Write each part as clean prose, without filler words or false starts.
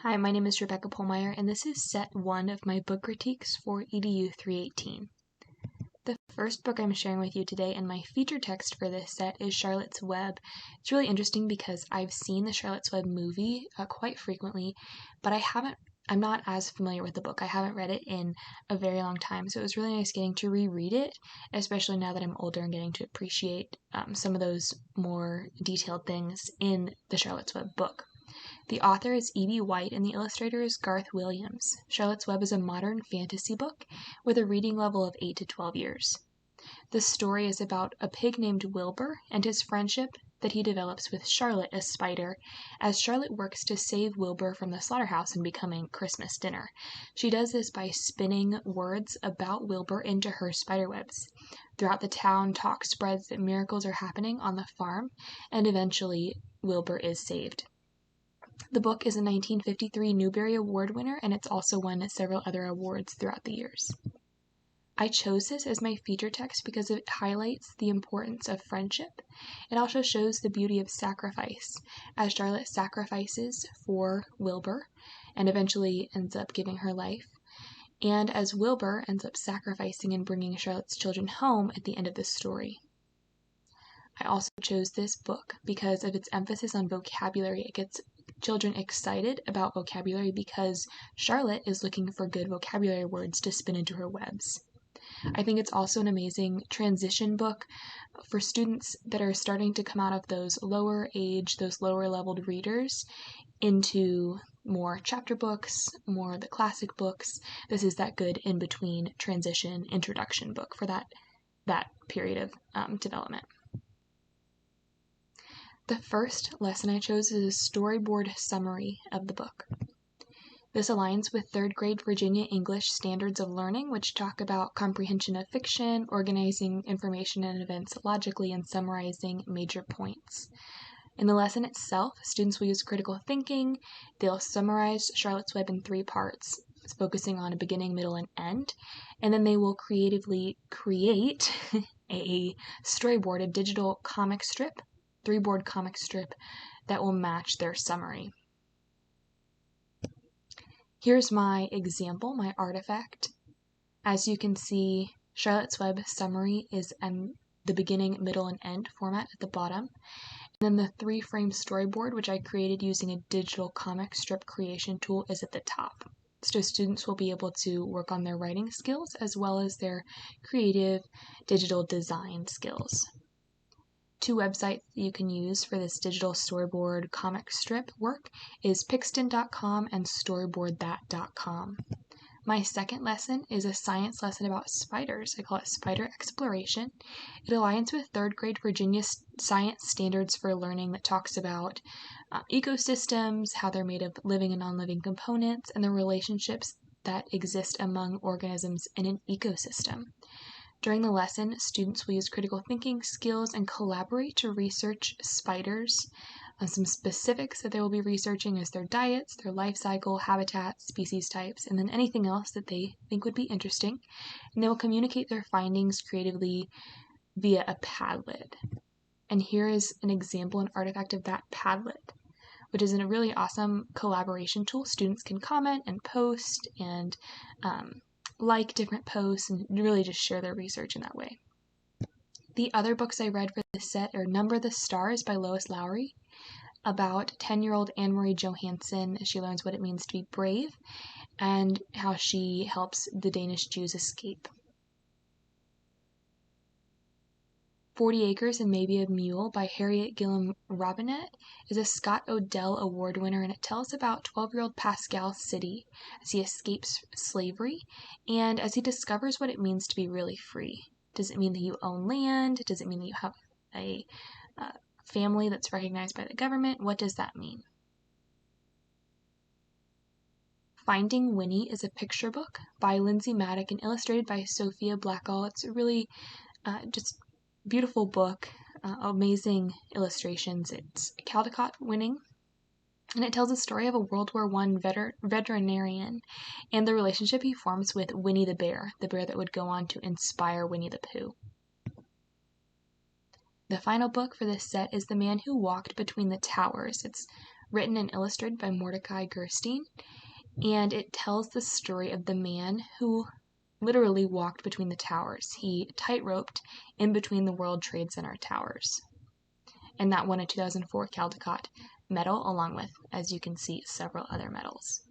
Hi, my name is Rebecca Pohlmeyer, and this is set 1 of my book critiques for EDU 318. The first book I'm sharing with you today and my feature text for this set is Charlotte's Web. It's really interesting because I've seen the Charlotte's Web movie quite frequently, but I'm not as familiar with the book. I haven't read it in a very long time, so it was really nice getting to reread it, especially now that I'm older and getting to appreciate some of those more detailed things in the Charlotte's Web book. The author is E.B. White and the illustrator is Garth Williams. Charlotte's Web is a modern fantasy book with a reading level of 8 to 12 years. The story is about a pig named Wilbur and his friendship that he develops with Charlotte, a spider, as Charlotte works to save Wilbur from the slaughterhouse and becoming Christmas dinner. She does this by spinning words about Wilbur into her spiderwebs. Throughout the town, talk spreads that miracles are happening on the farm, and eventually Wilbur is saved. The book is a 1953 Newbery Award winner, and it's also won several other awards throughout the years. I chose this as my feature text because it highlights the importance of friendship. It also shows the beauty of sacrifice, as Charlotte sacrifices for Wilbur and eventually ends up giving her life, and as Wilbur ends up sacrificing and bringing Charlotte's children home at the end of the story. I also chose this book because of its emphasis on vocabulary. It gets children excited about vocabulary because Charlotte is looking for good vocabulary words to spin into her webs. I think it's also an amazing transition book for students that are starting to come out of those lower leveled readers into more chapter books, more the classic books. This is that good in-between transition introduction book for that period of development. The first lesson I chose is a storyboard summary of the book. This aligns with 3rd grade Virginia English standards of learning, which talk about comprehension of fiction, organizing information and events logically, and summarizing major points. In the lesson itself, students will use critical thinking. They'll summarize Charlotte's Web in 3 parts, focusing on a beginning, middle, and end, and then they will creatively create a storyboard, a digital comic strip, 3-board comic strip that will match their summary. Here's my example, my artifact. As you can see, Charlotte's Web summary is in the beginning, middle, and end format at the bottom. And then the 3-frame storyboard, which I created using a digital comic strip creation tool, is at the top. So students will be able to work on their writing skills as well as their creative digital design skills. 2 websites that you can use for this digital storyboard comic strip work is Pixton.com and StoryboardThat.com. My second lesson is a science lesson about spiders. I call it Spider Exploration. It aligns with 3rd grade Virginia Science Standards for Learning that talks about ecosystems, how they're made of living and non-living components, and the relationships that exist among organisms in an ecosystem. During the lesson, students will use critical thinking skills and collaborate to research spiders. Some specifics that they will be researching is their diets, their life cycle, habitats, species types, and then anything else that they think would be interesting. And they will communicate their findings creatively via a Padlet. And here is an example, an artifact of that Padlet, which is a really awesome collaboration tool. Students can comment and post and like different posts and really just share their research in that way. The other books I read for this set are Number the Stars by Lois Lowry, about 10-year-old Anne-Marie Johansson as she learns what it means to be brave and how she helps the Danish Jews escape. 40 Acres and Maybe a Mule by Harriette Gillem Robinet is a Scott Odell Award winner, and it tells about 12-year-old Pascal City as he escapes slavery and as he discovers what it means to be really free. Does it mean that you own land? Does it mean that you have a family that's recognized by the government? What does that mean? Finding Winnie is a picture book by Lindsay Mattick and illustrated by Sophia Blackall. It's a really just beautiful book, amazing illustrations. It's Caldecott winning, and it tells the story of a World War I veterinarian and the relationship he forms with Winnie the bear that would go on to inspire Winnie the Pooh. The final book for this set is The Man Who Walked Between the Towers. It's written and illustrated by Mordicai Gerstein, and it tells the story of the man who literally walked between the towers. He tight-roped in between the World Trade Center towers. And that won a 2004 Caldecott medal, along with, as you can see, several other medals.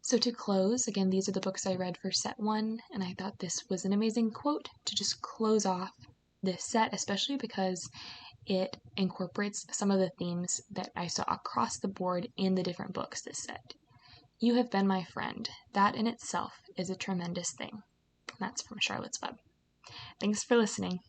So to close, again, these are the books I read for set 1, and I thought this was an amazing quote to just close off this set, especially because it incorporates some of the themes that I saw across the board in the different books this set. You have been my friend. That in itself is a tremendous thing. And that's from Charlotte's Web. Thanks for listening.